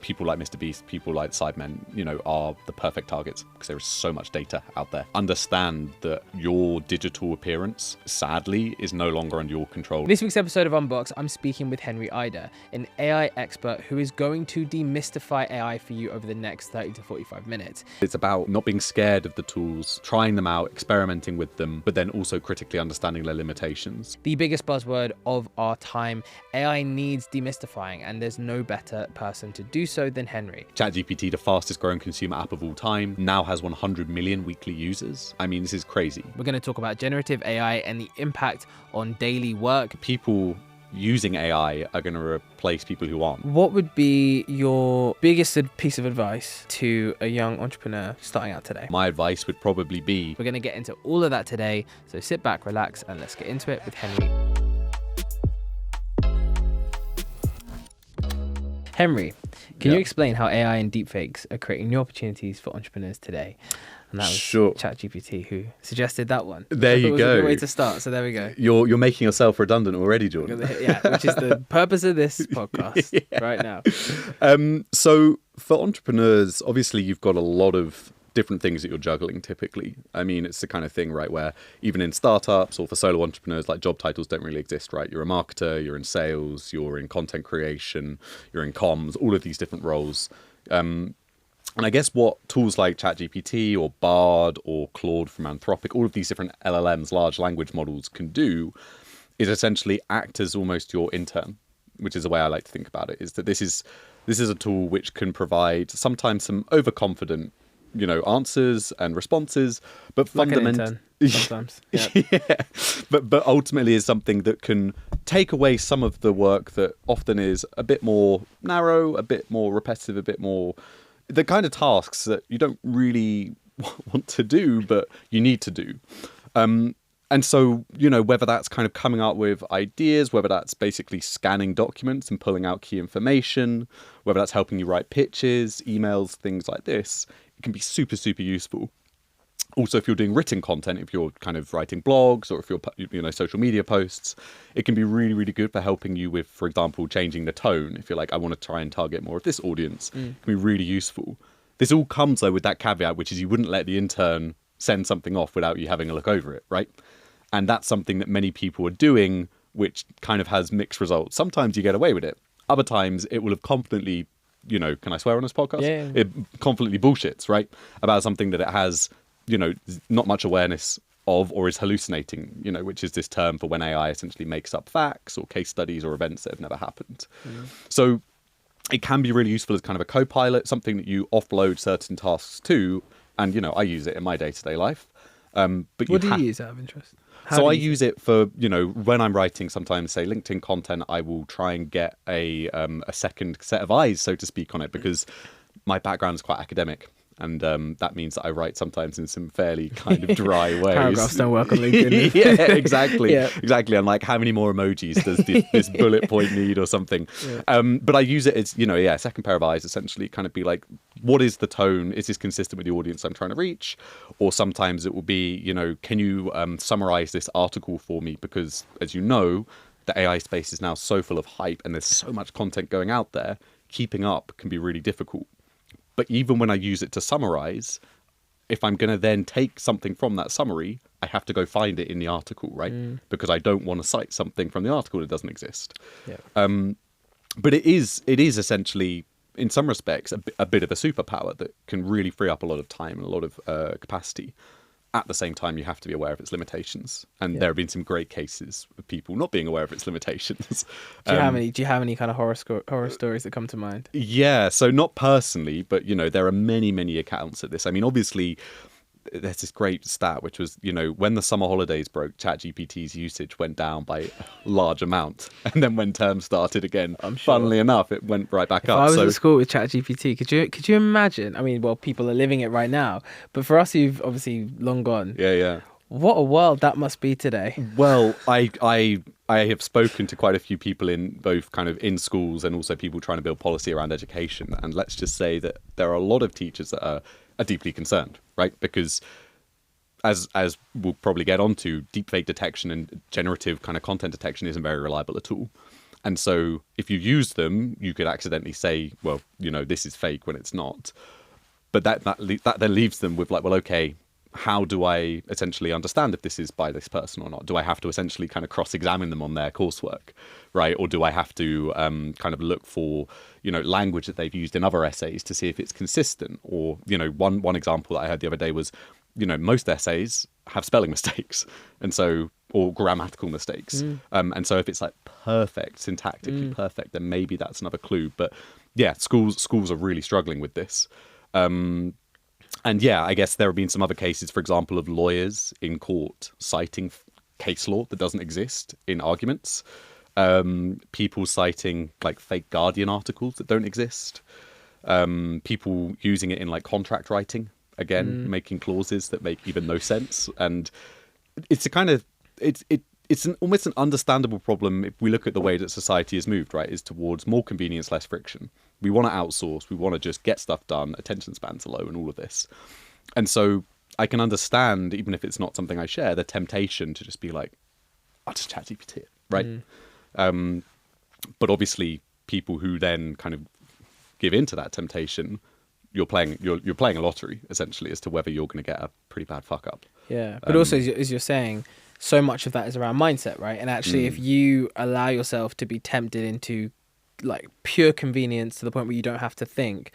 people like Mr. Beast, people like Sidemen, are the perfect targets because there is so much data out there. Understand that your digital appearance, sadly, is no longer under your control. This week's episode of Unboxed, I'm speaking with Henry Ajder, an AI expert who is going to demystify AI for you over the next 30 to 45 minutes. It's about not being scared of the tools, trying them out, experimenting with them, but then also critically understanding their limitations. The biggest buzzword of our time, AI needs demystifying, and there's no better person to do so than Henry. ChatGPT, the fastest growing consumer app of all time, now has 100 million weekly users. I mean, this is crazy. We're going to talk about generative AI and the impact on daily work. People using AI are going to replace people who aren't. What would be your biggest piece of advice to a young entrepreneur starting out today? My advice would probably be... We're going to get into all of that today, so sit back, relax, and let's get into it with Henry. Henry, can you explain how AI and deepfakes are creating new opportunities for entrepreneurs today? And that was ChatGPT who suggested that one. There you go. It was a good way to start, so there we go. You're making yourself redundant already, Jordan. Yeah, which is the purpose of this podcast right now. So for entrepreneurs, obviously you've got a lot of different things that you're juggling typically. I mean, it's the kind of thing, right, where even in startups or for solo entrepreneurs, like job titles don't really exist, right? You're a marketer, you're in sales, you're in content creation, you're in comms, all of these different roles. And I guess what tools like ChatGPT or Bard or Claude from Anthropic, all of these different LLMs, large language models, can do is essentially act as almost your intern, which is the way I like to think about it, is that this is a tool which can provide sometimes some overconfident answers and responses, but fundamentally, sometimes, but ultimately is something that can take away some of the work that often is a bit more narrow, a bit more repetitive, a bit more the kind of tasks that you don't really want to do, but you need to do. And so, whether that's kind of coming up with ideas, whether that's basically scanning documents and pulling out key information, whether that's helping you write pitches, emails, things like this, it can be super, super useful. Also, if you're doing written content, if you're kind of writing blogs or if you're, social media posts, it can be really, really good for helping you with, for example, changing the tone. If you're like, I want to try and target more of this audience, it can be really useful. This all comes, though, with that caveat, which is you wouldn't let the intern send something off without you having a look over it, right? And that's something that many people are doing, which kind of has mixed results. Sometimes you get away with it. Other times it will have confidently, can I swear on this podcast? Yeah. It confidently bullshits, right? About something that it has, not much awareness of or is hallucinating, which is this term for when AI essentially makes up facts or case studies or events that have never happened. So it can be really useful as kind of a co-pilot, something that you offload certain tasks to. And, I use it in my day-to-day life. But what do you use out of interest? So I use it for, when I'm writing sometimes, say, LinkedIn content, I will try and get a second set of eyes, so to speak, on it, because my background is quite academic. And that means that I write sometimes in some fairly kind of dry ways. Paragraphs don't work on LinkedIn. Yeah, exactly. Exactly. I'm like, how many more emojis does this bullet point need or something? Yeah. But I use it as, second pair of eyes, essentially kind of be like, what is the tone? Is this consistent with the audience I'm trying to reach? Or sometimes it will be, can you summarize this article for me? Because as you know, the AI space is now so full of hype and there's so much content going out there. Keeping up can be really difficult. But even when I use it to summarize, if I'm going to then take something from that summary, I have to go find it in the article, right? Because I don't want to cite something from the article that doesn't exist. Yeah. But it is essentially, in some respects, a bit of a superpower that can really free up a lot of time and a lot of capacity. At the same time, you have to be aware of its limitations. And there have been some great cases of people not being aware of its limitations. Do you have any kind of horror stories that come to mind? Yeah, so not personally, but, there are many, many accounts of this. I mean, obviously, there's this great stat, which was, when the summer holidays broke, ChatGPT's usage went down by a large amount. And then when term started again, funnily enough, it went right back up. If I was at school with ChatGPT, could you imagine? I mean, well, people are living it right now. But for us who've obviously long gone, what a world that must be today. Well, I have spoken to quite a few people in both kind of in schools and also people trying to build policy around education. And let's just say that there are a lot of teachers that are deeply concerned, right? Because as we'll probably get onto, deepfake detection and generative kind of content detection isn't very reliable at all. And so if you use them, you could accidentally say, well, this is fake when it's not. But that then leaves them with like, well, okay, how do I essentially understand if this is by this person or not? Do I have to essentially kind of cross-examine them on their coursework, right? Or do I have to kind of look for, language that they've used in other essays to see if it's consistent? Or, one example that I heard the other day was, most essays have spelling mistakes, or grammatical mistakes. And so if it's like perfect, syntactically perfect, then maybe that's another clue. But yeah, schools are really struggling with this. And yeah, I guess there have been some other cases, for example, of lawyers in court citing case law that doesn't exist in arguments. People citing like fake Guardian articles that don't exist. People using it in like contract writing, again, making clauses that make even no sense. And it's a kind of, it's almost an understandable problem if we look at the way that society has moved, right? Is towards more convenience, less friction. We want to outsource. We want to just get stuff done. Attention spans are low and all of this. And so I can understand, even if it's not something I share, the temptation to just be like, I'll just ChatGPT it, right? But obviously people who then kind of give into that temptation, you're playing a lottery, essentially, as to whether you're going to get a pretty bad fuck up. Yeah. But also, as you're saying, so much of that is around mindset, right? And actually, if you allow yourself to be tempted into like pure convenience to the point where you don't have to think,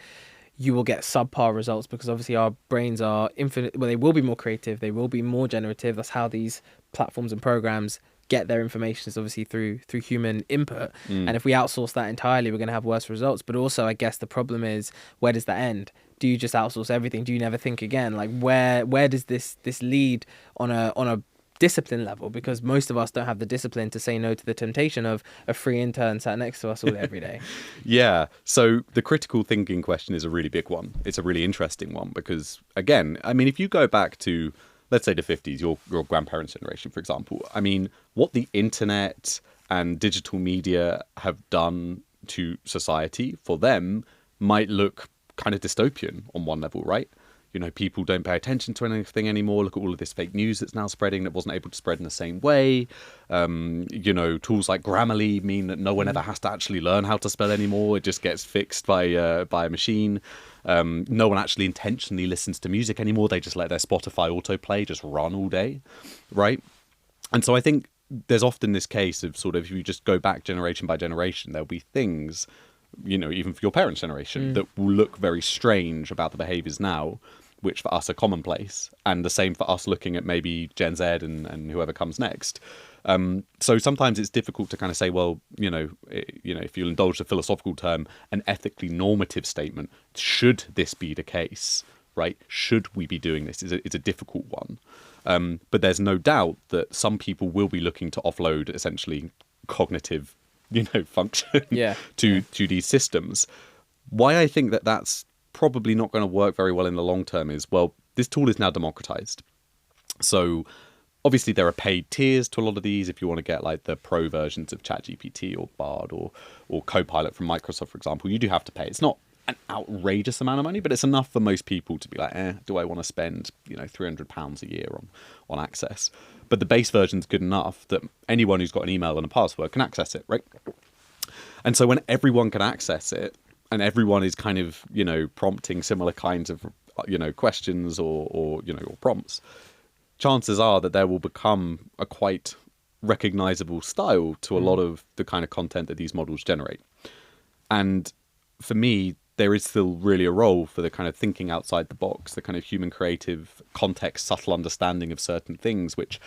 you will get subpar results, because obviously our brains are infinite. Well, they will be more creative. They will be more generative. That's how these platforms and programs get their information, is obviously through human input. And if we outsource that entirely, we're going to have worse results. But also, I guess the problem is, where does that end? Do you just outsource everything? Do you never think again? Like where does this lead on a discipline level? Because most of us don't have the discipline to say no to the temptation of a free intern sat next to us all every day. Yeah. So the critical thinking question is a really big one. It's a really interesting one because, again, I mean, if you go back to, let's say, the 50s, your grandparents' generation, for example, I mean, what the internet and digital media have done to society for them might look kind of dystopian on one level, right? People don't pay attention to anything anymore. Look at all of this fake news that's now spreading that wasn't able to spread in the same way. Tools like Grammarly mean that no one ever has to actually learn how to spell anymore. It just gets fixed by a machine. No one actually intentionally listens to music anymore. They just let their Spotify autoplay just run all day, right? And so I think there's often this case of sort of, if you just go back generation by generation, there'll be things, even for your parents' generation, that will look very strange about the behaviors now, which for us are commonplace, and the same for us looking at maybe Gen Z and whoever comes next. So sometimes it's difficult to kind of say, well, if you'll indulge the philosophical term, an ethically normative statement, should this be the case, right? Should we be doing this? It's a difficult one. But there's no doubt that some people will be looking to offload essentially cognitive, function to these systems. Why I think that that's probably not going to work very well in the long term is, well, this tool is now democratized. So obviously there are paid tiers to a lot of these. If you want to get like the pro versions of ChatGPT or Bard or Copilot from Microsoft, for example, you do have to pay. It's not an outrageous amount of money, but it's enough for most people to be like, do I want to spend £300 a year on access? But the base version's good enough that anyone who's got an email and a password can access it, right? And so when everyone can access it, and everyone is kind of, prompting similar kinds of, questions or prompts, chances are that there will become a quite recognizable style to a lot of the kind of content that these models generate. And for me, there is still really a role for the kind of thinking outside the box, the kind of human creative context, subtle understanding of certain things, which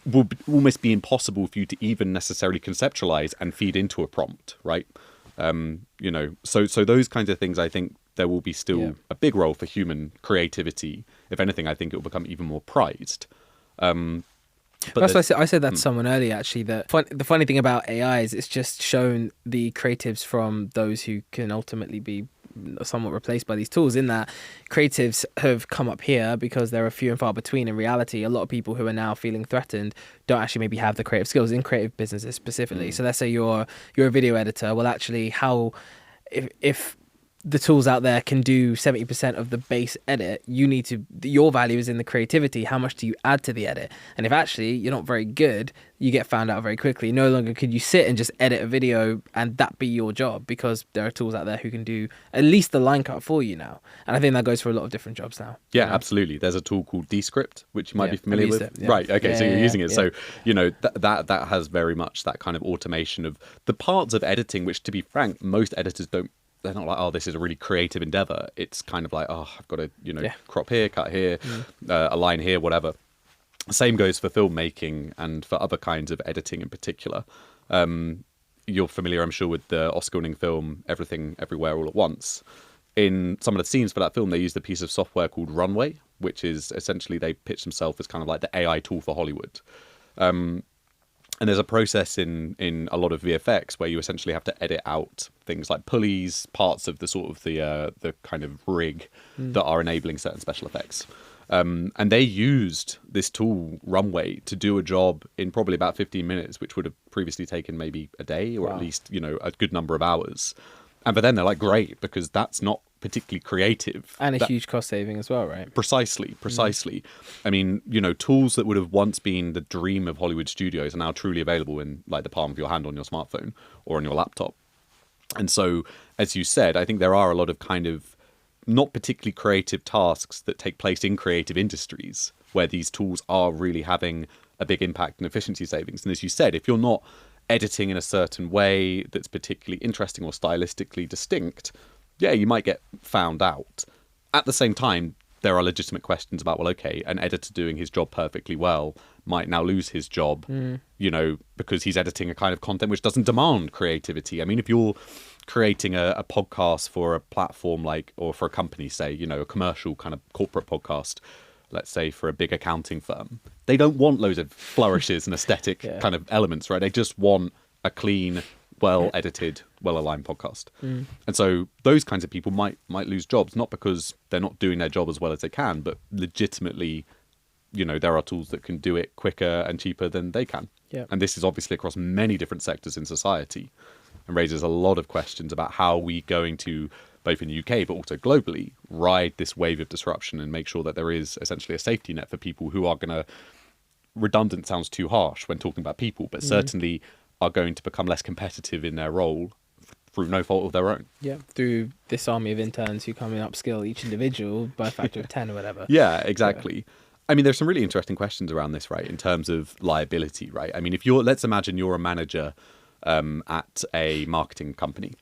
will almost be impossible for you to even necessarily conceptualize and feed into a prompt, right? So those kinds of things, I think there will be still a big role for human creativity. If anything, I think it will become even more prized. But I said that to someone earlier, actually, that the funny thing about AI is it's just shown the creatives from those who can ultimately be somewhat replaced by these tools, in that creatives have come up here because there are few and far between. In reality, a lot of people who are now feeling threatened don't actually maybe have the creative skills in creative businesses specifically. So let's say you're a video editor. Well, actually, if the tools out there can do 70% of the base edit. Your value is in the creativity. How much do you add to the edit? And if actually you're not very good, you get found out very quickly. No longer can you sit and just edit a video and that be your job, because there are tools out there who can do at least the line cut for you now. And I think that goes for a lot of different jobs now. Yeah, absolutely. There's a tool called Descript, which you might be familiar with. It, yeah. Right. Okay. So you're using it. So, that has very much that kind of automation of the parts of editing, which, to be frank, most editors don't. They're not like, oh, this is a really creative endeavor. It's kind of like, oh, I've got to, crop here, cut here, align here, whatever. Same goes for filmmaking and for other kinds of editing in particular. You're familiar, I'm sure, with the Oscar-winning film Everything, Everywhere, All at Once. In some of the scenes for that film, they used a piece of software called Runway, which is essentially, they pitched themselves as kind of like the AI tool for Hollywood. And there's a process in a lot of VFX where you essentially have to edit out things like pulleys, parts of the sort of the kind of rig that are enabling certain special effects. And they used this tool, Runway, to do a job in probably about 15 minutes, which would have previously taken maybe a day or at least, a good number of hours. And for them, they're like, great, because that's not particularly creative. And a huge cost saving as well, right? Precisely. I mean, tools that would have once been the dream of Hollywood studios are now truly available in like the palm of your hand on your smartphone or on your laptop. And so, as you said, I think there are a lot of kind of not particularly creative tasks that take place in creative industries where these tools are really having a big impact and efficiency savings. And as you said, if you're not editing in a certain way that's particularly interesting or stylistically distinct, yeah, you might get found out. At the same time, there are legitimate questions about, well, okay, an editor doing his job perfectly well might now lose his job, because he's editing a kind of content which doesn't demand creativity. I mean, if you're creating a podcast for a platform or for a company, say, a commercial kind of corporate podcast, let's say for a big accounting firm, they don't want loads of flourishes and aesthetic kind of elements, right? They just want a clean, well-edited, well-aligned podcast. And so those kinds of people might lose jobs, not because they're not doing their job as well as they can, but legitimately, there are tools that can do it quicker and cheaper than they can. Yeah. And this is obviously across many different sectors in society and raises a lot of questions about how we're going to, both in the UK but also globally, ride this wave of disruption and make sure that there is essentially a safety net for people who are going to, redundant sounds too harsh when talking about people, but certainly are going to become less competitive in their role through no fault of their own. Yeah, through this army of interns who come and upskill each individual by a factor of 10 or whatever. Yeah, exactly. Yeah. I mean, there's some really interesting questions around this, right, in terms of liability, right? I mean, let's imagine you're a manager at a marketing company,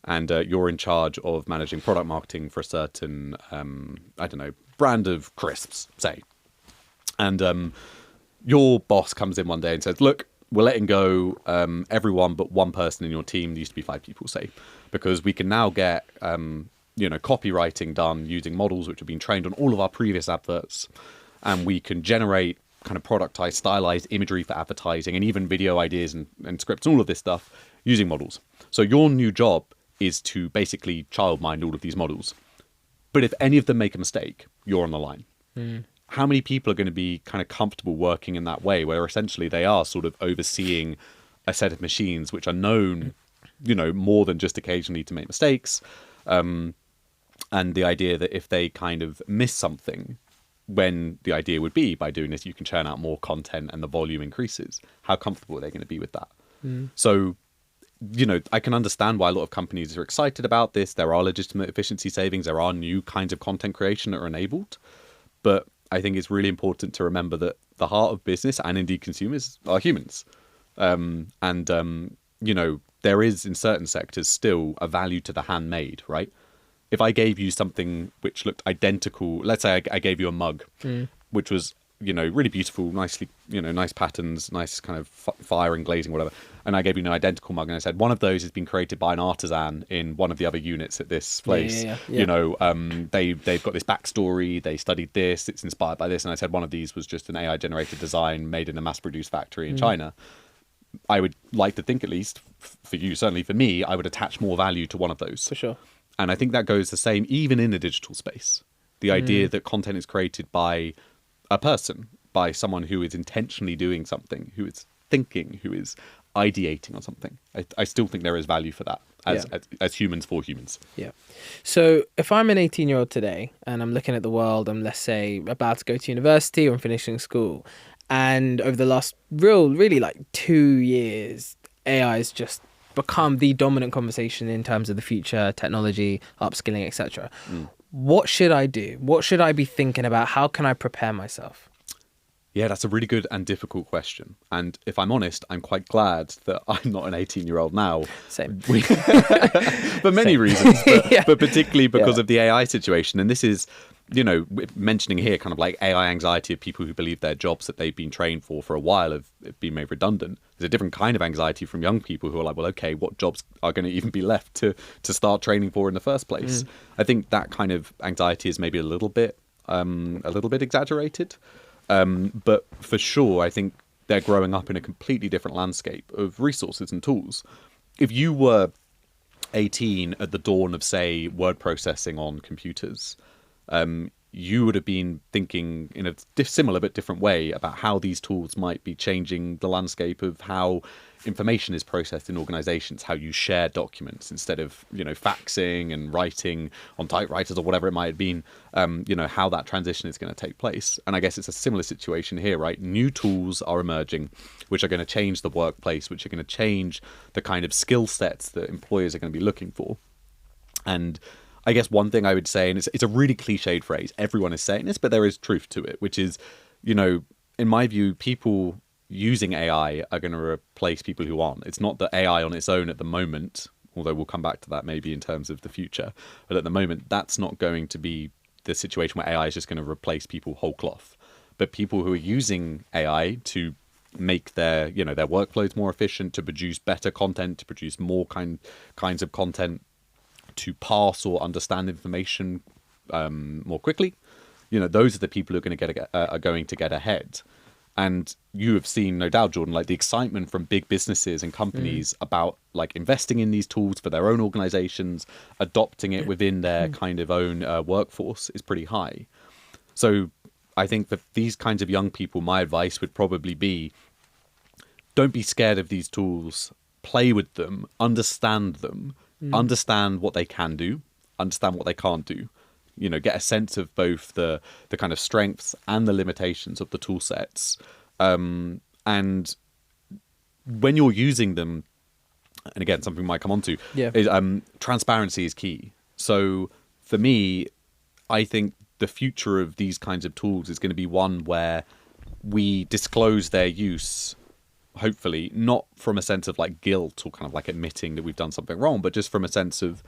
and you're in charge of managing product marketing for a certain, brand of crisps, say. And your boss comes in one day and says, look, we're letting go everyone but one person in your team. There used to be 5 people, say, because we can now get, copywriting done using models which have been trained on all of our previous adverts. And we can generate kind of productized, stylized imagery for advertising and even video ideas and scripts and all of this stuff using models. So your new job is to basically child mind all of these models. But if any of them make a mistake, you're on the line. How many people are going to be kind of comfortable working in that way, where essentially they are sort of overseeing a set of machines which are known, more than just occasionally to make mistakes. And the idea that if they kind of miss something, when the idea would be by doing this, you can churn out more content and the volume increases. How comfortable are they going to be with that? So, I can understand why a lot of companies are excited about this. There are legitimate efficiency savings. There are new kinds of content creation that are enabled. But I think it's really important to remember that the heart of business and indeed consumers are humans. There is in certain sectors still a value to the handmade, right? If I gave you something which looked identical, let's say I gave you a mug, which was, really beautiful, nicely, nice patterns, nice kind of fire and glazing, whatever. And I gave you an identical mug and I said, one of those has been created by an artisan in one of the other units at this place. Yeah. They've got this backstory, they studied this, it's inspired by this. And I said, one of these was just an AI generated design made in a mass produced factory in China. I would like to think, at least for you, certainly for me, I would attach more value to one of those. For sure. And I think that goes the same even in the digital space. The idea that content is created by a person, by someone who is intentionally doing something, who is thinking, who is ideating on something. I still think there is value for that. as humans for humans. Yeah. So if I'm an 18-year-old today and I'm looking at the world, I'm, let's say, about to go to university or I'm finishing school, and over the last really like 2 years, AI has just become the dominant conversation in terms of the future, technology, upskilling, etc. What should I do? What should I be thinking about? How can I prepare myself? Yeah, that's a really good and difficult question. And if I'm honest, I'm quite glad that I'm not an 18-year-old now. Same. For many reasons, but particularly because of the AI situation. And this is, mentioning here kind of like AI anxiety of people who believe their jobs that they've been trained for a while have been made redundant. There's a different kind of anxiety from young people who are like, well, okay, what jobs are going to even be left to start training for in the first place? I think that kind of anxiety is maybe a little bit exaggerated. But for sure, I think they're growing up in a completely different landscape of resources and tools. If you were 18 at the dawn of, say, word processing on computers, you would have been thinking in a similar but different way about how these tools might be changing the landscape of how information is processed in organizations, how you share documents instead of, faxing and writing on typewriters or whatever it might have been, how that transition is going to take place. And I guess it's a similar situation here, right? New tools are emerging, which are going to change the workplace, which are going to change the kind of skill sets that employers are going to be looking for. And I guess one thing I would say, and it's a really cliched phrase, everyone is saying this, but there is truth to it, which is, in my view, people using AI are going to replace people who aren't. It's not that AI on its own at the moment, although we'll come back to that maybe in terms of the future, but at the moment, that's not going to be the situation where AI is just going to replace people whole cloth. But people who are using AI to make their workflows more efficient, to produce better content, to produce more kinds of content, to pass or understand information more quickly, those are the people who are going to get ahead. And you have seen, no doubt, Jordan, like the excitement from big businesses and companies about like investing in these tools for their own organizations, adopting it within their kind of own workforce is pretty high. So I think that these kinds of young people, my advice would probably be, don't be scared of these tools, play with them, understand them, understand what they can do, understand what they can't do. Get a sense of both the kind of strengths and the limitations of the tool sets. And when you're using them, and again, something we might come on to, is transparency is key. So for me, I think the future of these kinds of tools is going to be one where we disclose their use, hopefully, not from a sense of like guilt or kind of like admitting that we've done something wrong, but just from a sense of,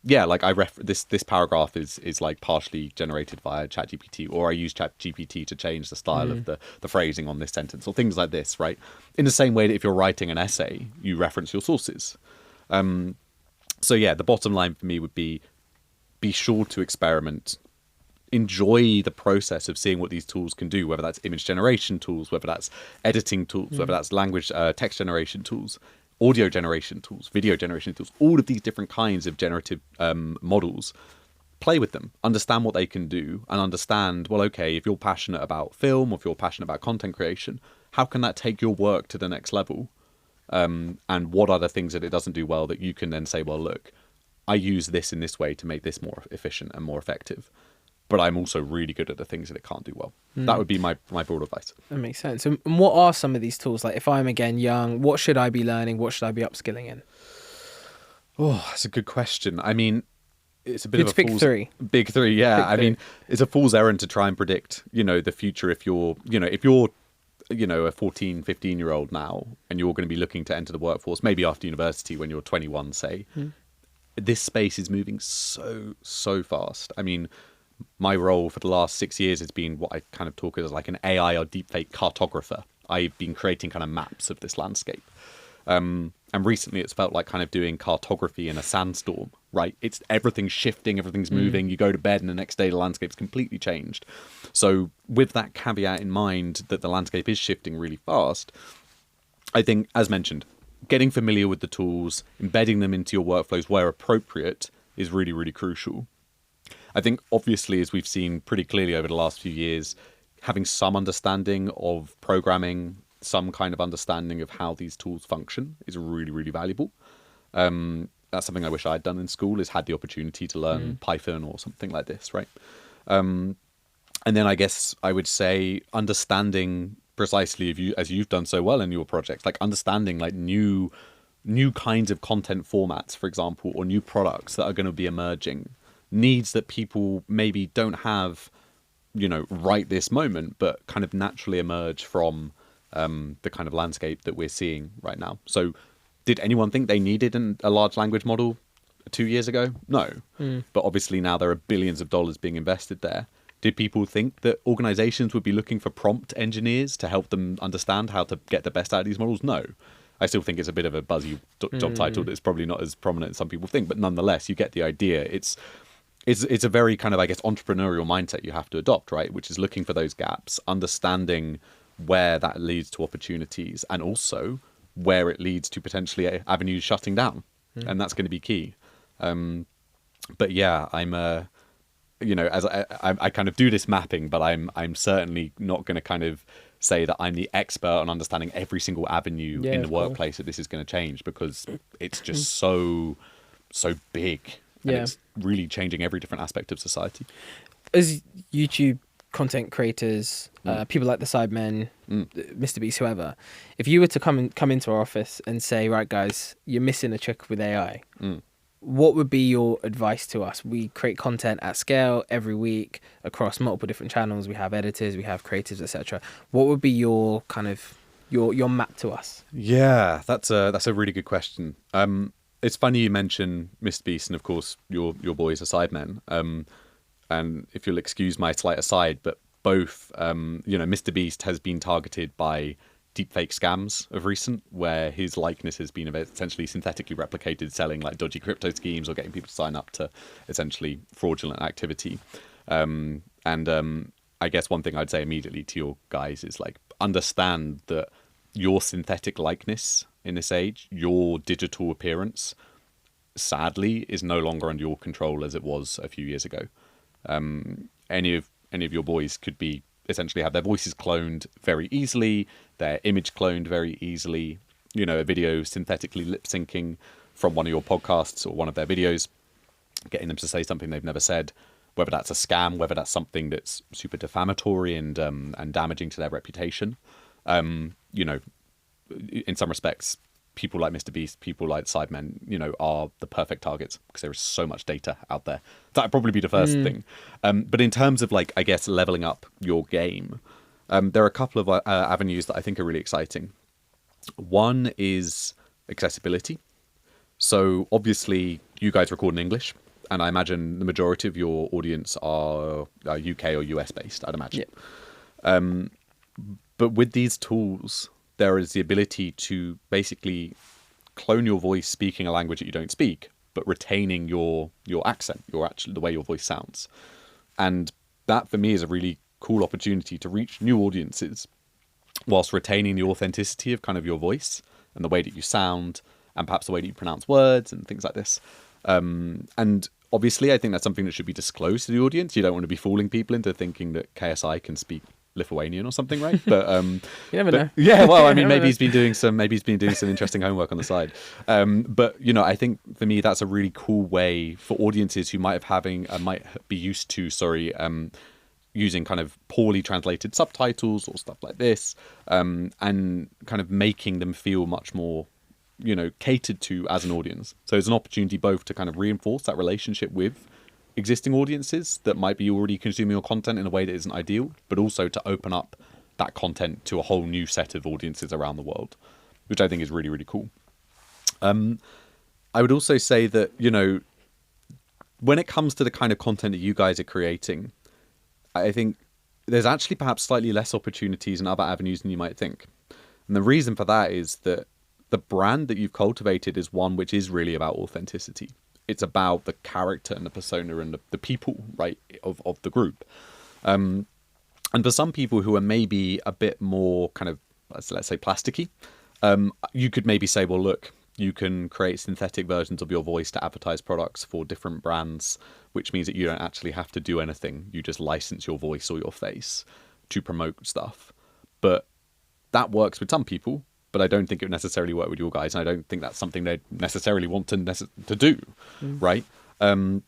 like this paragraph is like partially generated via ChatGPT, or I use ChatGPT to change the style of the phrasing on this sentence, or things like this, right? In the same way that if you're writing an essay, you reference your sources. So the bottom line for me would be sure to experiment, enjoy the process of seeing what these tools can do, whether that's image generation tools, whether that's editing tools, whether that's language, text generation tools, audio generation tools, video generation tools, all of these different kinds of generative models. Play with them, understand what they can do, and understand, well, okay, if you're passionate about film, or if you're passionate about content creation, how can that take your work to the next level? And what are the things that it doesn't do well that you can then say, well, look, I use this in this way to make this more efficient and more effective, but I'm also really good at the things that it can't do well. That would be my broad advice. That makes sense. And what are some of these tools? Like if I'm, again, young, what should I be learning? What should I be upskilling in? Oh, that's a good question. I mean, it's a bit of a big fool's... three. Big three, yeah. Big I mean, it's a fool's errand to try and predict, the future if you're, a 14, 15-year-old now, and you're going to be looking to enter the workforce, maybe after university when you're 21, say. This space is moving so fast. I mean, my role for the last 6 years has been what I kind of talk as like an AI or deepfake cartographer. I've been creating kind of maps of this landscape. And recently it's felt like kind of doing cartography in a sandstorm, right? It's everything's shifting, everything's moving. You go to bed and the next day the landscape's completely changed. So with that caveat in mind that the landscape is shifting really fast, I think, as mentioned, getting familiar with the tools, embedding them into your workflows where appropriate is really, really crucial. I think, obviously, as we've seen pretty clearly over the last few years, having some understanding of programming, some kind of understanding of how these tools function is really, really valuable. that's something I wish I'd done in school, is had the opportunity to learn Python or something like this, right? And then I guess I would say understanding precisely, if you, as you've done so well in your projects, like understanding like new kinds of content formats, for example, or new products that are going to be emerging, needs that people maybe don't have, you know, right this moment, but kind of naturally emerge from the kind of landscape that we're seeing right now. So did anyone think they needed a large language model 2 years ago? No. But obviously now there are billions of dollars being invested there. Did people think that organizations would be looking for prompt engineers to help them understand how to get the best out of these models? No. I still think it's a bit of a buzzy job title that's probably not as prominent as some people think, but nonetheless, you get the idea. It's a very kind of, I guess, entrepreneurial mindset you have to adopt, right? Which is looking for those gaps, understanding where that leads to opportunities, and also where it leads to potentially avenues shutting down. And that's going to be key. But yeah, I'm you know, as I kind of do this mapping, but I'm certainly not going to kind of say that I'm the expert on understanding every single avenue in the workplace that this is going to change, because it's just so big, and it's really changing every different aspect of society. As YouTube content creators, people like the Sidemen, Mr. Beast, whoever, if you were to come into our office and say, right guys, you're missing a trick with AI, what would be your advice to us? We create content at scale every week across multiple different channels. We have editors, we have creatives, etc. What would be your kind of your map to us? Yeah, that's a really good question. It's funny you mention Mr. Beast, and of course your boys are Sidemen. And if you'll excuse my slight aside, but both, you know, Mr. Beast has been targeted by deepfake scams of recent, where his likeness has been essentially synthetically replicated, selling like dodgy crypto schemes or getting people to sign up to essentially fraudulent activity. I guess one thing I'd say immediately to your guys is like, understand that your synthetic likeness in this age, your digital appearance, sadly, is no longer under your control as it was a few years ago. Any of your boys could be essentially have their voices cloned very easily, their image cloned very easily, you know, a video synthetically lip syncing from one of your podcasts or one of their videos, getting them to say something they've never said, whether that's a scam, whether that's something that's super defamatory and damaging to their reputation. You know, in some respects, people like Mr. Beast, people like Sidemen, you know, are the perfect targets because there is so much data out there. That'd probably be the first thing. But in terms of like, I guess, leveling up your game, there are a couple of avenues that I think are really exciting. One is accessibility. So obviously you guys record in English, and I imagine the majority of your audience are UK or US based, I'd imagine. Yep. But with these tools, there is the ability to basically clone your voice speaking a language that you don't speak, but retaining your accent, the way your voice sounds. And that for me is a really cool opportunity to reach new audiences whilst retaining the authenticity of kind of your voice and the way that you sound and perhaps the way that you pronounce words and things like this. And obviously I think that's something that should be disclosed to the audience. You don't want to be fooling people into thinking that KSI can speak Lithuanian or something, right? But you never know. Yeah, well, I mean, maybe he's been doing some interesting homework on the side. But you know, I think for me that's a really cool way for audiences who might be used to using kind of poorly translated subtitles or stuff like this, and kind of making them feel much more, you know, catered to as an audience. So it's an opportunity both to kind of reinforce that relationship with existing audiences that might be already consuming your content in a way that isn't ideal, but also to open up that content to a whole new set of audiences around the world, which I think is really, really cool. I would also say that, you know, when it comes to the kind of content that you guys are creating, I think there's actually perhaps slightly less opportunities and other avenues than you might think. And the reason for that is that the brand that you've cultivated is one which is really about authenticity. It's about the character and the persona and the people, right, of the group. And for some people who are maybe a bit more kind of, let's say, plasticky, you could maybe say, well, look, you can create synthetic versions of your voice to advertise products for different brands, which means that you don't actually have to do anything. You just license your voice or your face to promote stuff. But that works with some people, but I don't think it would necessarily work with your guys, and I don't think that's something they necessarily want to do, right? And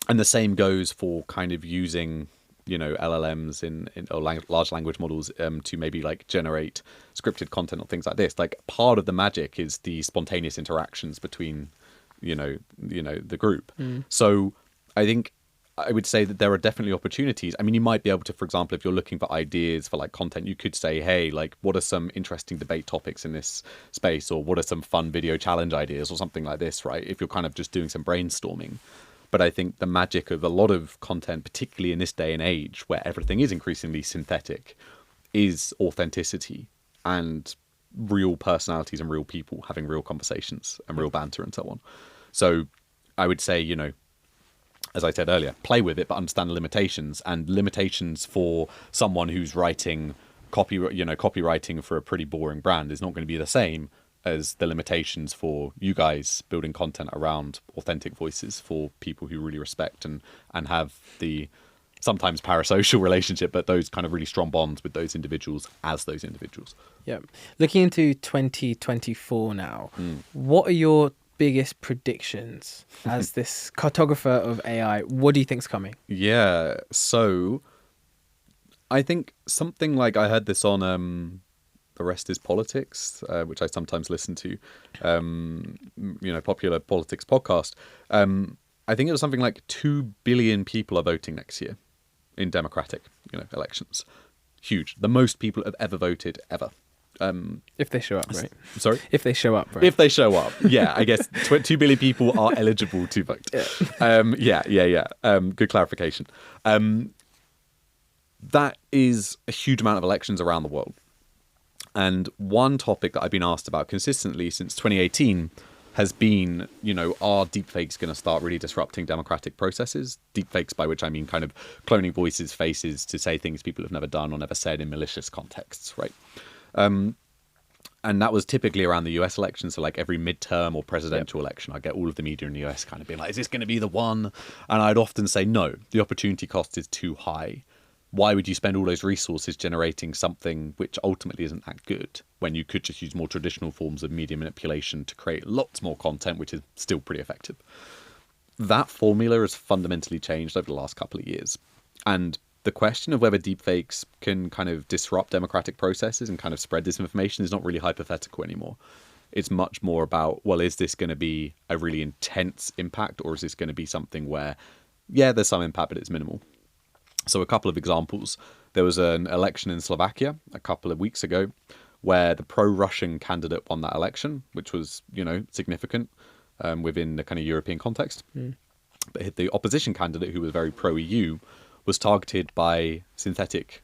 the same goes for kind of using, you know, LLMs or large language models to maybe like generate scripted content or things like this. Like, part of the magic is the spontaneous interactions between, you know, the group. So I think I would say that there are definitely opportunities. I mean, you might be able to, for example, if you're looking for ideas for like content, you could say, hey, like, what are some interesting debate topics in this space? Or what are some fun video challenge ideas or something like this, right? If you're kind of just doing some brainstorming. But I think the magic of a lot of content, particularly in this day and age where everything is increasingly synthetic, is authenticity and real personalities and real people having real conversations and real banter and so on. So I would say, you know, as I said earlier, play with it, but understand the limitations. And limitations for someone who's writing copywriting for a pretty boring brand is not going to be the same as the limitations for you guys building content around authentic voices for people who really respect and have the sometimes parasocial relationship, but those kind of really strong bonds with those individuals as those individuals. Yeah. Looking into 2024 now, what are your biggest predictions as this cartographer of AI? What do you think's coming? Yeah, so I think something like, I heard this on The Rest is Politics, which I sometimes listen to, you know, popular politics podcast. I think it was something like 2 billion people are voting next year in democratic, you know, elections. Huge. The most people have ever voted ever. If they show up, right? Sorry? If they show up, right? If they show up, yeah. I guess 2 billion people are eligible to vote. Yeah. Good clarification. That is a huge amount of elections around the world. And one topic that I've been asked about consistently since 2018 has been, you know, are deepfakes going to start really disrupting democratic processes? Deepfakes, by which I mean kind of cloning voices, faces to say things people have never done or never said in malicious contexts, right? And that was typically around the US election. So like every midterm or presidential election, I get all of the media in the US kind of being like, is this going to be the one? And I'd often say, no, the opportunity cost is too high. Why would you spend all those resources generating something which ultimately isn't that good when you could just use more traditional forms of media manipulation to create lots more content, which is still pretty effective? That formula has fundamentally changed over the last couple of years. And the question of whether deepfakes can kind of disrupt democratic processes and kind of spread disinformation is not really hypothetical anymore. It's much more about, well, is this going to be a really intense impact, or is this going to be something where, yeah, there's some impact, but it's minimal? So a couple of examples. There was an election in Slovakia a couple of weeks ago where the pro-Russian candidate won that election, which was, you know, significant within the kind of European context. But the opposition candidate, who was very pro-EU, was targeted by synthetic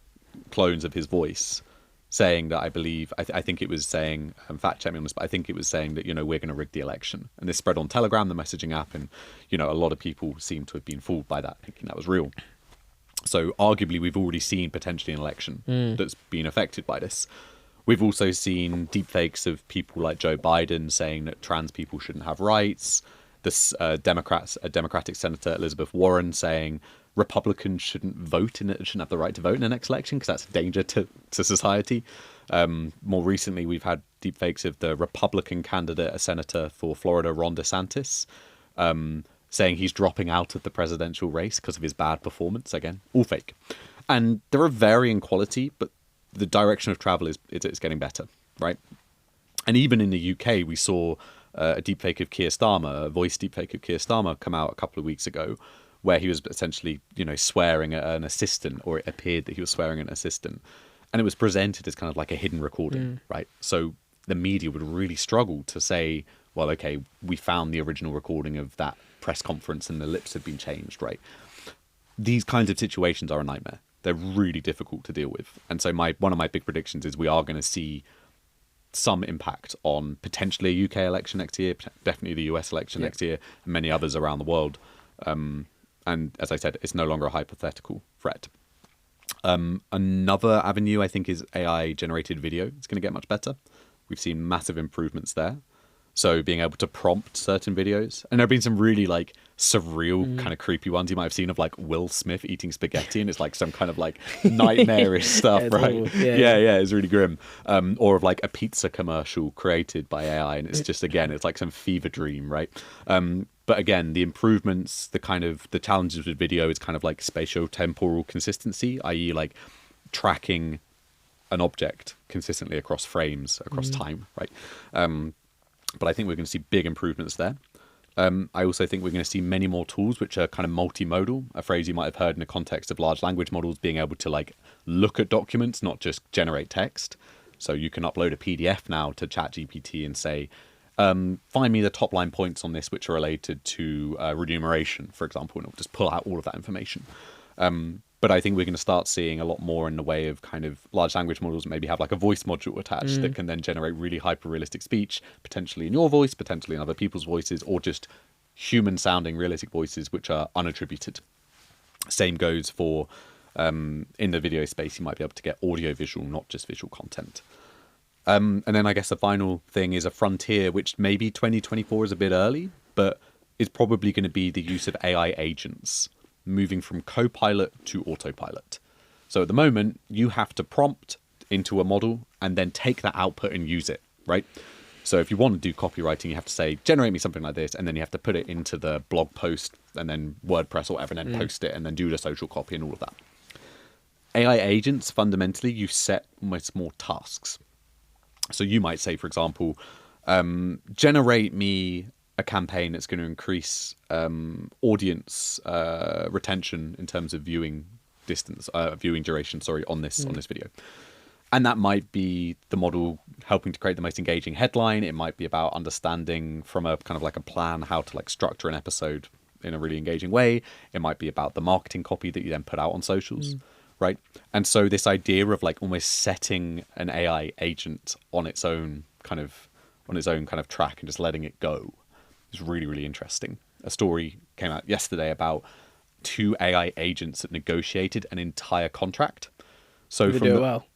clones of his voice, saying that, I believe, I think it was saying, fact check me on this, but I think it was saying that, you know, we're going to rig the election. And this spread on Telegram, the messaging app, and, you know, a lot of people seem to have been fooled by that, thinking that was real. So arguably, we've already seen potentially an election that's been affected by this. We've also seen deepfakes of people like Joe Biden saying that trans people shouldn't have rights. This Democratic Senator Elizabeth Warren saying Republicans shouldn't have the right to vote in the next election because that's a danger to society. More recently, we've had deepfakes of the Republican candidate, a senator for Florida, Ron DeSantis, saying he's dropping out of the presidential race because of his bad performance. Again, all fake. And there are varying quality, but the direction of travel is it's getting better, right? And even in the UK, we saw a deepfake of Keir Starmer, a voice deepfake of Keir Starmer, come out a couple of weeks ago, where he was essentially, you know, swearing at an assistant, or it appeared that he was swearing at an assistant. And it was presented as kind of like a hidden recording, right? So the media would really struggle to say, well, okay, we found the original recording of that press conference and the lips have been changed, right? These kinds of situations are a nightmare. They're really difficult to deal with. And so one of my big predictions is we are going to see some impact on potentially a UK election next year, definitely the US election next year, and many others around the world. And as I said, it's no longer a hypothetical threat. Another avenue, I think, is AI-generated video. It's going to get much better. We've seen massive improvements there. So being able to prompt certain videos. And there have been some really like surreal kind of creepy ones you might have seen of like Will Smith eating spaghetti, and it's like some kind of like nightmarish stuff, right? Yeah, it's really grim. Or of like a pizza commercial created by AI, and it's just, again, it's like some fever dream, right? But again, the improvements, the challenges with video is kind of like spatial temporal consistency, i.e. like tracking an object consistently across frames, across time, right? But I think we're going to see big improvements there. I also think we're going to see many more tools which are kind of multimodal, a phrase you might have heard in the context of large language models being able to like look at documents, not just generate text. So you can upload a PDF now to ChatGPT and say, find me the top line points on this which are related to remuneration, for example, and it'll just pull out all of that information. But I think we're going to start seeing a lot more in the way of kind of large language models that maybe have like a voice module attached that can then generate really hyper-realistic speech, potentially in your voice, potentially in other people's voices, or just human-sounding realistic voices which are unattributed. Same goes for, in the video space, you might be able to get audio-visual, not just visual content. And then I guess the final thing is a frontier, which maybe 2024 is a bit early, but is probably going to be the use of AI agents, moving from Copilot to autopilot. So at the moment, you have to prompt into a model and then take that output and use it, right? So if you want to do copywriting, you have to say, generate me something like this, and then you have to put it into the blog post and then WordPress or whatever, and then post it and then do the social copy and all of that. AI agents, fundamentally, you set almost more tasks. So you might say, for example, generate me a campaign that's going to increase audience retention in terms of viewing duration, on this video. And that might be the model helping to create the most engaging headline. It might be about understanding from a kind of like a plan how to like structure an episode in a really engaging way. It might be about the marketing copy that you then put out on socials, right? And so this idea of like almost setting an AI agent on its own kind of track and just letting it go is really, really interesting. A story came out yesterday about 2 AI agents that negotiated an entire contract. So Did they do it well?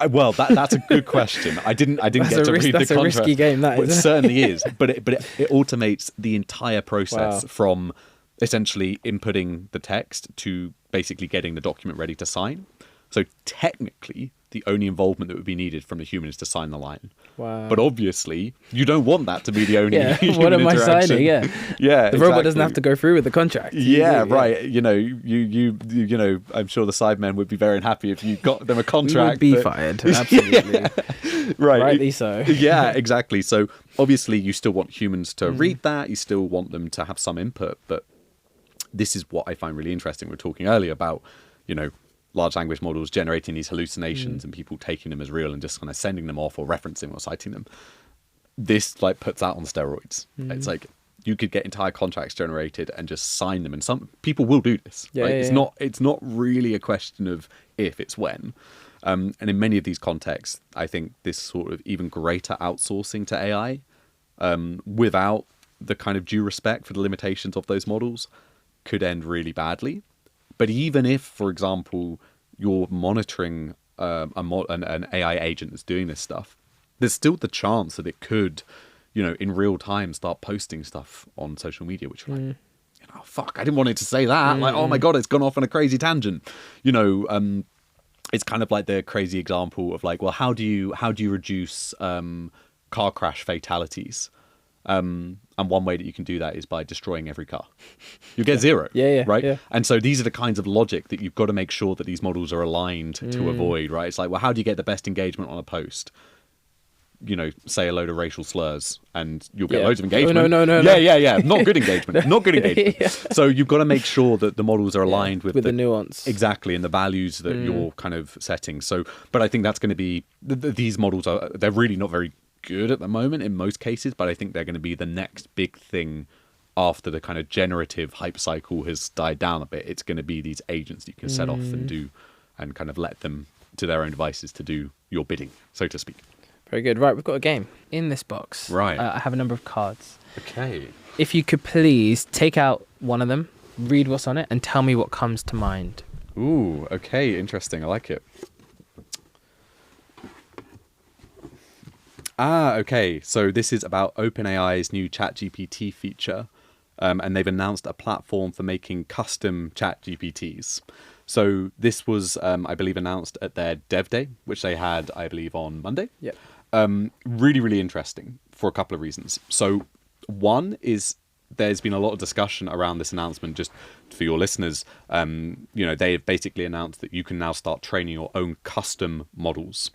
Well, that's a good question. I didn't get to read the contract. That's a risky game, that Well, is. it certainly is, but it automates the entire process from essentially inputting the text to basically getting the document ready to sign. So technically, the only involvement that would be needed from the human is to sign the line. Wow. But obviously, you don't want that to be the only human what am I interaction. signing? Yeah. Yeah. The robot doesn't have to go through with the contract. Yeah, right. You know, I'm sure the Sidemen would be very unhappy if you got them a contract. We would be fired. Absolutely. Right. Rightly so. Yeah, exactly. So obviously you still want humans to read that. You still want them to have some input. But this is what I find really interesting. We were talking earlier about, large language models generating these hallucinations and people taking them as real and just kind of sending them off or referencing or citing them. This like puts that on steroids. It's like you could get entire contracts generated and just sign them, and some people will do this. Yeah, right? yeah, It's not really a question of if, it's when. And in many of these contexts, I think this sort of even greater outsourcing to AI without the kind of due respect for the limitations of those models could end really badly. But even if, for example, you're monitoring an AI agent that's doing this stuff, there's still the chance that it could, in real time start posting stuff on social media, which you're like, fuck, I didn't want it to say that. Like, oh my God, it's gone off on a crazy tangent. It's kind of like the crazy example of like, well, how do you reduce car crash fatalities? And one way that you can do that is by destroying every car. You get zero. Right? Yeah. And so these are the kinds of logic that you've got to make sure that these models are aligned to avoid, right? It's like, well, how do you get the best engagement on a post? Say a load of racial slurs and you'll get loads of engagement. Oh, no. Yeah. Not good engagement. Not good engagement. So you've got to make sure that the models are aligned with the nuance. Exactly. And the values that you're kind of setting. So, but I think that's going to be, these models they're really not very good at the moment in most cases, but I think they're going to be the next big thing after the kind of generative hype cycle has died down a bit. It's going to be these agents that you can set off and do, and kind of let them to their own devices to do your bidding, so to speak. Very good. Right, we've got a game in this box. Right. I have a number of cards. Okay. If you could please take out one of them, read what's on it, and tell me what comes to mind. Ooh, okay, interesting. I like it. Okay. So this is about OpenAI's new ChatGPT feature, and they've announced a platform for making custom ChatGPTs. So this was, I believe, announced at their Dev Day, which they had, I believe, on Monday. Yep. Really, really interesting for a couple of reasons. So one is there's been a lot of discussion around this announcement. Just for your listeners, they've basically announced that you can now start training your own custom models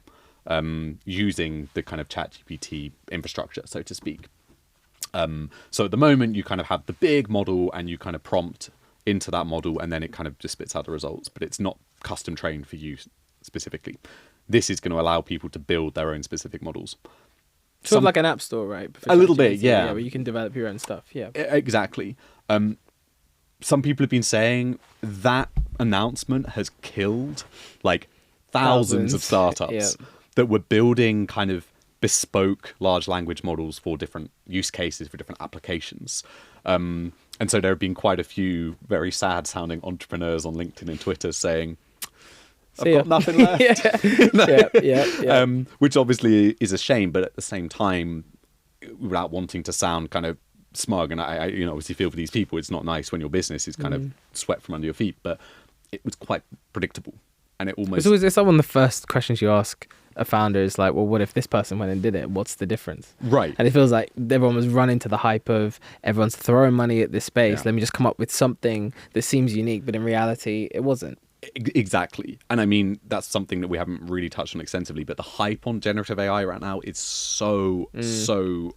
using the kind of ChatGPT infrastructure, so to speak. So at the moment, you kind of have the big model and you kind of prompt into that model and then it kind of just spits out the results, but it's not custom trained for you specifically. This is going to allow people to build their own specific models. Sort of like an app store, right? A little bit, yeah. Yeah, where you can develop your own stuff, yeah. Exactly. Some people have been saying that announcement has killed like thousands of startups that were building kind of bespoke large language models for different use cases, for different applications. And so there have been quite a few very sad sounding entrepreneurs on LinkedIn and Twitter saying, I've got nothing left. Which obviously is a shame, but at the same time, without wanting to sound kind of smug, and I obviously feel for these people, it's not nice when your business is kind of swept from under your feet, but it was quite predictable. And it's like one of the first questions you ask a founder is like, well, what if this person went and did it? What's the difference? Right. And it feels like everyone was running to the hype of everyone's throwing money at this space. Yeah. Let me just come up with something that seems unique, but in reality, it wasn't. Exactly. And I mean, that's something that we haven't really touched on extensively, but the hype on generative AI right now is so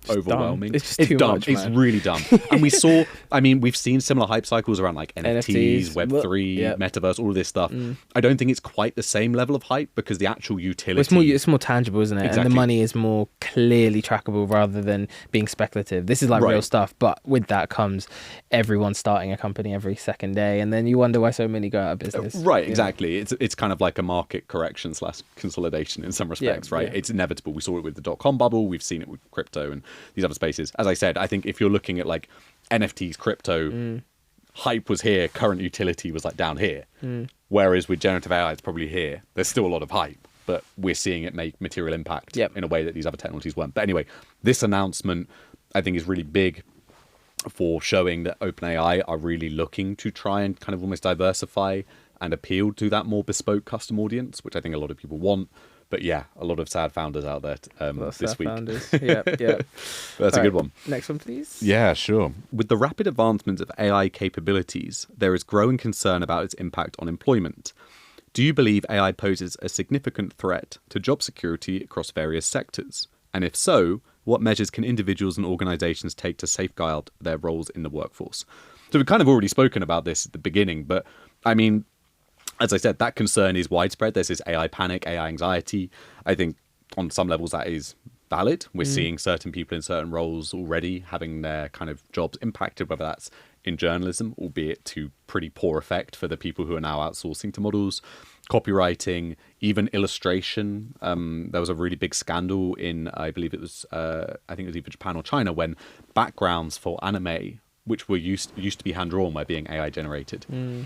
overwhelming. It's just too much, It's really dumb. And we've seen similar hype cycles around like NFTs, Web3, Metaverse, all of this stuff. I don't think it's quite the same level of hype because the actual utility... Well, it's more tangible, isn't it? Exactly. And the money is more clearly trackable rather than being speculative. This is like real stuff, but with that comes everyone starting a company every second day, and then you wonder why so many go out of business. Right, exactly. It's kind of like a market correction / consolidation in some respects, right? Yeah. It's inevitable. We saw it with the .com bubble. We've seen it with crypto and these other spaces. As I said, I think if you're looking at like NFTs, crypto, hype was here, current utility was like down here. Whereas with generative AI, it's probably here. There's still a lot of hype, but we're seeing it make material impact in a way that these other technologies weren't. But anyway, this announcement, I think, is really big for showing that OpenAI are really looking to try and kind of almost diversify and appeal to that more bespoke custom audience, which I think a lot of people want. But yeah, a lot of sad founders out there this week. Yeah. That's a good one. Next one, please. Yeah, sure. With the rapid advancements of AI capabilities, there is growing concern about its impact on employment. Do you believe AI poses a significant threat to job security across various sectors? And if so, what measures can individuals and organizations take to safeguard their roles in the workforce? So we've kind of already spoken about this at the beginning, but I mean, as I said, that concern is widespread. There's this AI panic, AI anxiety. I think on some levels that is valid. We're seeing certain people in certain roles already having their kind of jobs impacted, whether that's in journalism, albeit to pretty poor effect for the people who are now outsourcing to models, copywriting, even illustration. There was a really big scandal in, I believe it was, I think it was either Japan or China, when backgrounds for anime, which were used to be hand-drawn, were being AI generated.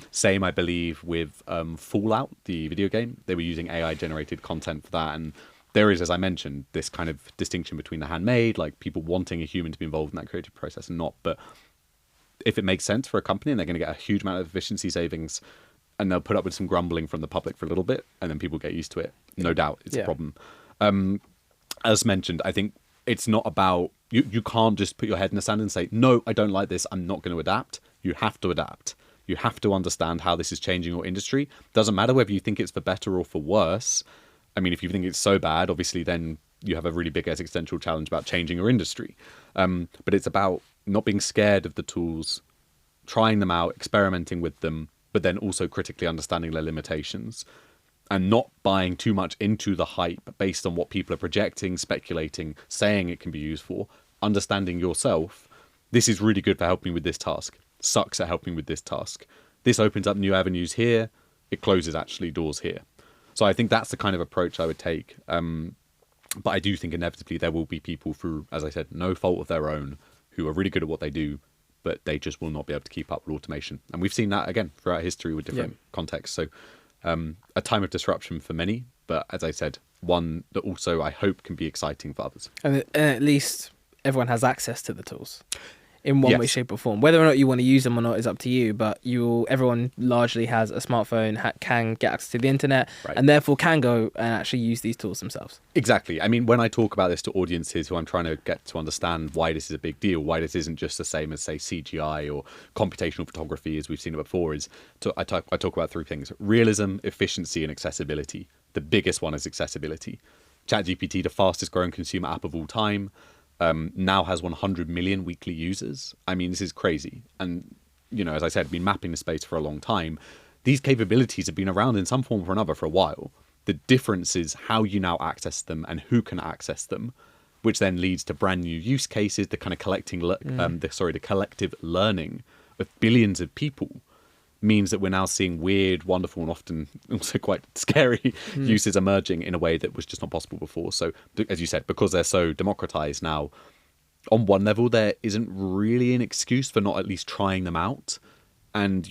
Same, I believe, with Fallout, the video game. They were using AI-generated content for that. And there is, as I mentioned, this kind of distinction between the handmade, like people wanting a human to be involved in that creative process and not. But if it makes sense for a company and they're going to get a huge amount of efficiency savings and they'll put up with some grumbling from the public for a little bit and then people get used to it, no doubt it's a problem. As mentioned, I think it's not about... You can't just put your head in the sand and say, no, I don't like this, I'm not going to adapt. You have to adapt. You have to understand how this is changing your industry. Doesn't matter whether you think it's for better or for worse. I mean, if you think it's so bad, obviously then you have a really big existential challenge about changing your industry. But it's about not being scared of the tools, trying them out, experimenting with them, but then also critically understanding their limitations and not buying too much into the hype based on what people are projecting, speculating, saying it can be used for. Understanding yourself, this is really good for helping with this task. Sucks at helping with this task. This opens up new avenues here. It closes actually doors here. So I think that's the kind of approach I would take. But I do think inevitably there will be people through, as I said, no fault of their own, who are really good at what they do, but they just will not be able to keep up with automation. And we've seen that again throughout history with different contexts. So a time of disruption for many, but as I said, one that also I hope can be exciting for others. And at least everyone has access to the tools in one way, Yes. shape, or form. Whether or not you want to use them or not is up to you. But everyone largely has a smartphone, can get access to the internet, Right. and therefore can go and actually use these tools themselves. Exactly. I mean, when I talk about this to audiences who I'm trying to get to understand why this is a big deal, why this isn't just the same as, say, CGI or computational photography as we've seen it before, I talk about three things: realism, efficiency, and accessibility. The biggest one is accessibility. ChatGPT, the fastest growing consumer app of all time, now has 100 million weekly users. I mean, this is crazy. And, as I said, been mapping the space for a long time. These capabilities have been around in some form or another for a while. The difference is how you now access them and who can access them, which then leads to brand new use cases, the kind of the collective learning of billions of people means that we're now seeing weird, wonderful, and often also quite scary uses emerging in a way that was just not possible before. So, as you said, because they're so democratized now, on one level, there isn't really an excuse for not at least trying them out and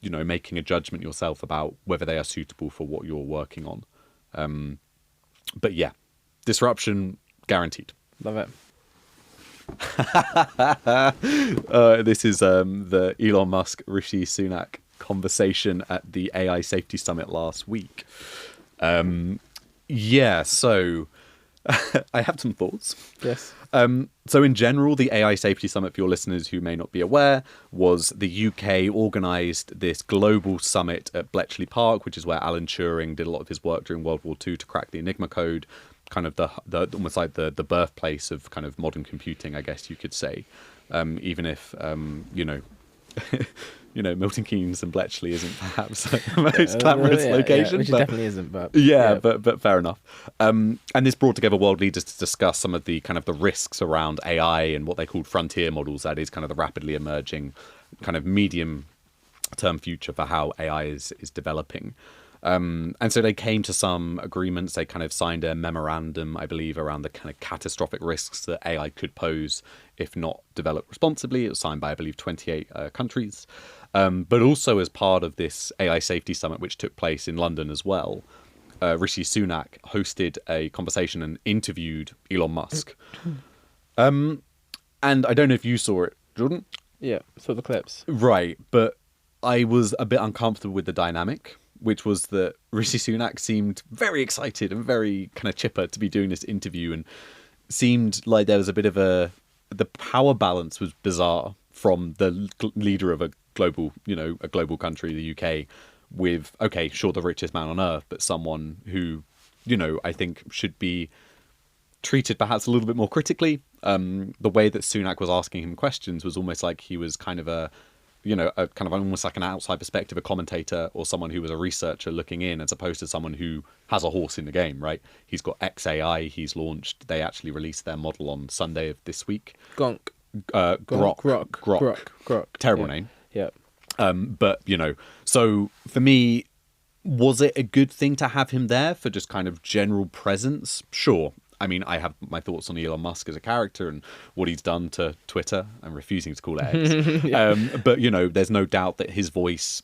making a judgment yourself about whether they are suitable for what you're working on. But yeah, disruption guaranteed. Love it. This is the Elon Musk, Rishi Sunak conversation at the AI Safety Summit last week. So I have some thoughts. Yes. So in general, the AI Safety Summit, for your listeners who may not be aware, was the UK organised this global summit at Bletchley Park, which is where Alan Turing did a lot of his work during World War II to crack the Enigma code, kind of the almost like the birthplace of kind of modern computing, I guess you could say. Even if Milton Keynes and Bletchley isn't perhaps the most glamorous location, which it definitely isn't. But but fair enough. And this brought together world leaders to discuss some of the kind of the risks around AI and what they called frontier models. That is kind of the rapidly emerging kind of medium-term future for how AI is developing. And so they came to some agreements. They kind of signed a memorandum, I believe, around the kind of catastrophic risks that AI could pose if not developed responsibly. It was signed by, I believe, 28 countries. But also as part of this AI Safety Summit, which took place in London as well, Rishi Sunak hosted a conversation and interviewed Elon Musk. And I don't know if you saw it, Jordan. Yeah, saw the clips. Right, but I was a bit uncomfortable with the dynamic, which was that Rishi Sunak seemed very excited and very kind of chipper to be doing this interview, and seemed like there was a bit of the power balance was bizarre from the leader of a global country, the UK, with, okay, sure, the richest man on earth, but someone who, I think should be treated perhaps a little bit more critically. The way that Sunak was asking him questions was almost like he was kind of almost like an outside perspective, a commentator or someone who was a researcher looking in, as opposed to someone who has a horse in the game, right? He's got XAI, he's launched, they actually released their model on Sunday of this week. Grok. Terrible name. Yeah. But, so for me, was it a good thing to have him there for just kind of general presence? Sure. I mean, I have my thoughts on Elon Musk as a character and what he's done to Twitter. I'm refusing to call it X. But, there's no doubt that his voice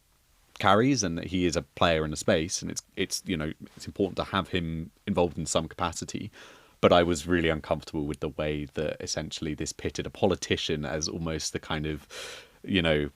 carries and that he is a player in the space. And it's important to have him involved in some capacity. But I was really uncomfortable with the way that essentially this pitted a politician as almost the kind of,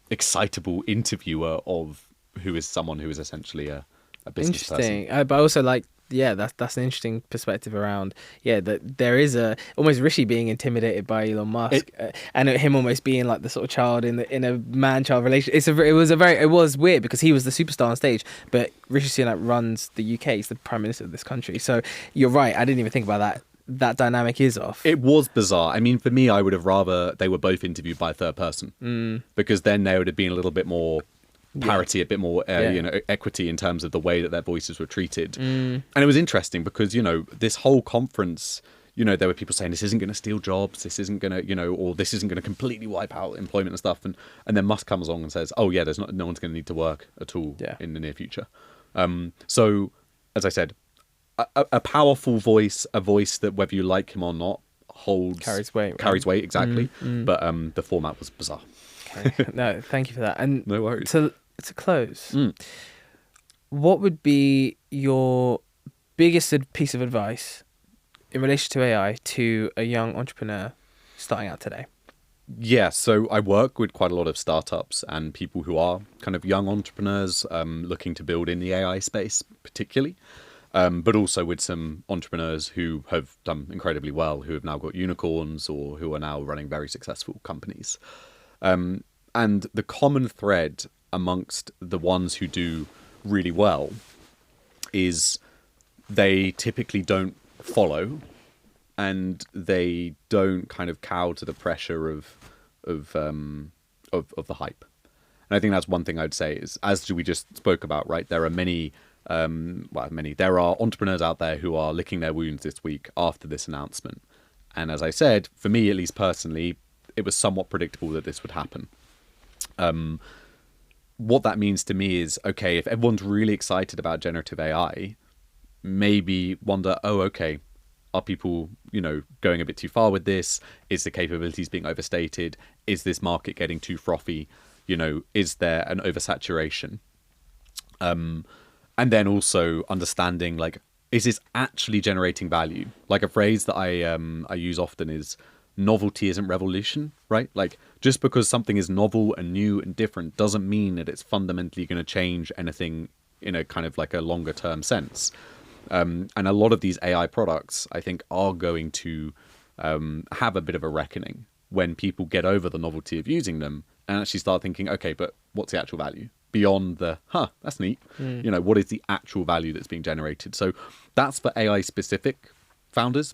excitable interviewer of who is someone who is essentially a business person. Interesting. But also that's an interesting perspective around that there is a almost Rishi being intimidated by Elon Musk and him almost being like the sort of child in a man-child relationship. It was weird because he was the superstar on stage, but Rishi Sunak runs the UK. He's the prime minister of this country. So you're right. I didn't even think about that. That dynamic is off. It was bizarre. I mean, for me, I would have rather they were both interviewed by a third person because then there would have been a little bit more parity, a bit more equity in terms of the way that their voices were treated. And it was interesting because this whole conference, there were people saying this isn't going to steal jobs, this isn't going to or this isn't going to completely wipe out employment and stuff, and then Musk comes along and says, oh yeah, there's no one's going to need to work at all in the near future. So as I said, a powerful voice, a voice that whether you like him or not carries weight. Carries weight, exactly. But the format was bizarre. Okay. No, thank you for that. And no worries. To close, what would be your biggest piece of advice in relation to AI to a young entrepreneur starting out today? Yeah, so I work with quite a lot of startups and people who are kind of young entrepreneurs looking to build in the AI space, particularly, but also with some entrepreneurs who have done incredibly well, who have now got unicorns or who are now running very successful companies. And the common thread amongst the ones who do really well is they typically don't follow, and they don't kind of cow to the pressure of the hype. And I think that's one thing I'd say is, as we just spoke about, right? There are many. There are entrepreneurs out there who are licking their wounds this week after this announcement. And as I said, for me, at least personally, it was somewhat predictable that this would happen. What that means to me is, okay, if everyone's really excited about generative AI, maybe wonder, oh, okay, are people, going a bit too far with this? Is the capabilities being overstated? Is this market getting too frothy? Is there an oversaturation? And then also understanding, like, is this actually generating value? Like, a phrase that I use often is, novelty isn't revolution, right? Like, just because something is novel and new and different doesn't mean that it's fundamentally going to change anything in a kind of like a longer term sense. And a lot of these AI products, I think, are going to have a bit of a reckoning when people get over the novelty of using them and actually start thinking, okay, but what's the actual value? Beyond the, that's neat. What is the actual value that's being generated? So that's for AI specific founders.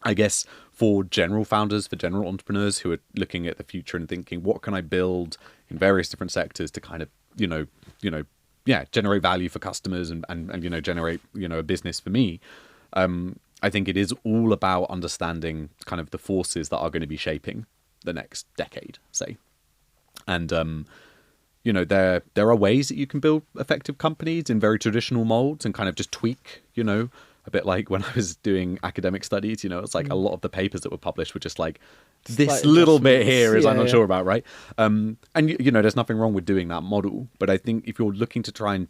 I guess for general founders, for general entrepreneurs who are looking at the future and thinking, what can I build in various different sectors to kind of, generate value for customers and generate, a business for me. I think it is all about understanding kind of the forces that are going to be shaping the next decade, say. And, there are ways that you can build effective companies in very traditional molds and kind of just tweak, a bit like when I was doing academic studies, it's like a lot of the papers that were published were just like, this little bit here is I'm not sure about, right? And there's nothing wrong with doing that model, but I think if you're looking to try and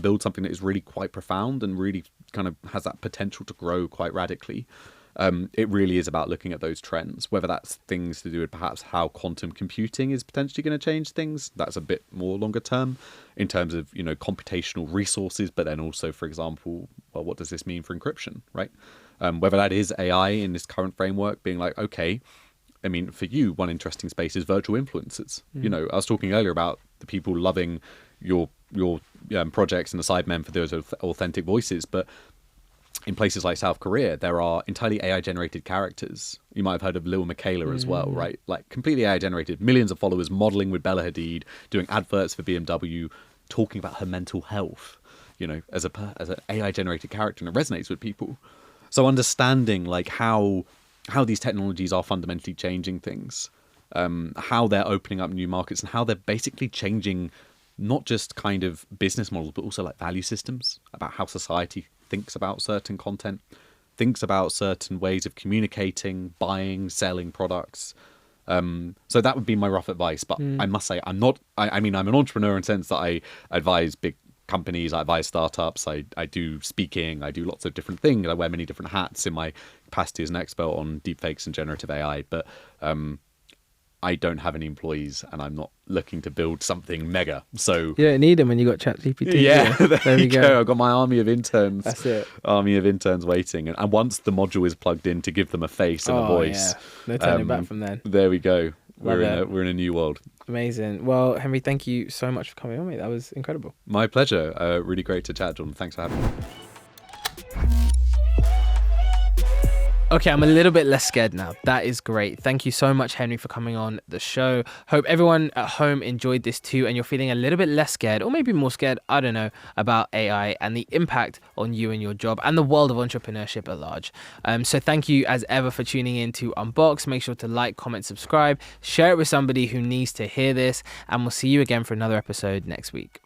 build something that is really quite profound and really kind of has that potential to grow quite radically, it really is about looking at those trends, whether that's things to do with perhaps how quantum computing is potentially going to change things. That's a bit more longer term in terms of, computational resources, but then also, for example, well, what does this mean for encryption, right? Whether that is AI in this current framework being like, okay, I mean, for you, one interesting space is virtual influencers. I was talking earlier about the people loving your projects and the sidemen for those authentic voices, but in places like South Korea, there are entirely AI-generated characters. You might have heard of Lil Michaela as well, right? Like, completely AI-generated, millions of followers, modeling with Bella Hadid, doing adverts for BMW, talking about her mental health, as an AI-generated character, and it resonates with people. So understanding, like, how these technologies are fundamentally changing things, how they're opening up new markets, and how they're basically changing not just kind of business models, but also like value systems, about how society thinks about certain content, thinks about certain ways of communicating, buying, selling products. So that would be my rough advice. But I must say, I'm an entrepreneur in the sense that I advise big companies, I advise startups, I do speaking, I do lots of different things. I wear many different hats in my capacity as an expert on deepfakes and generative AI. But I don't have any employees and I'm not looking to build something mega. So you don't need them when you got ChatGPT. Yeah, there you go. I've got my army of interns. That's it. Army of interns waiting. And once the module is plugged in to give them a face and a voice. Yeah. No turning back from then. There we go. We're in a new world. Amazing. Well, Henry, thank you so much for coming on, mate. That was incredible. My pleasure. Really great to chat, John. Thanks for having me. Okay, I'm a little bit less scared now. That is great. Thank you so much, Henry, for coming on the show. Hope everyone at home enjoyed this too, and you're feeling a little bit less scared, or maybe more scared, I don't know, about AI and the impact on you and your job and the world of entrepreneurship at large. So thank you as ever for tuning in to Unboxed. Make sure to like, comment, subscribe, share it with somebody who needs to hear this, and we'll see you again for another episode next week.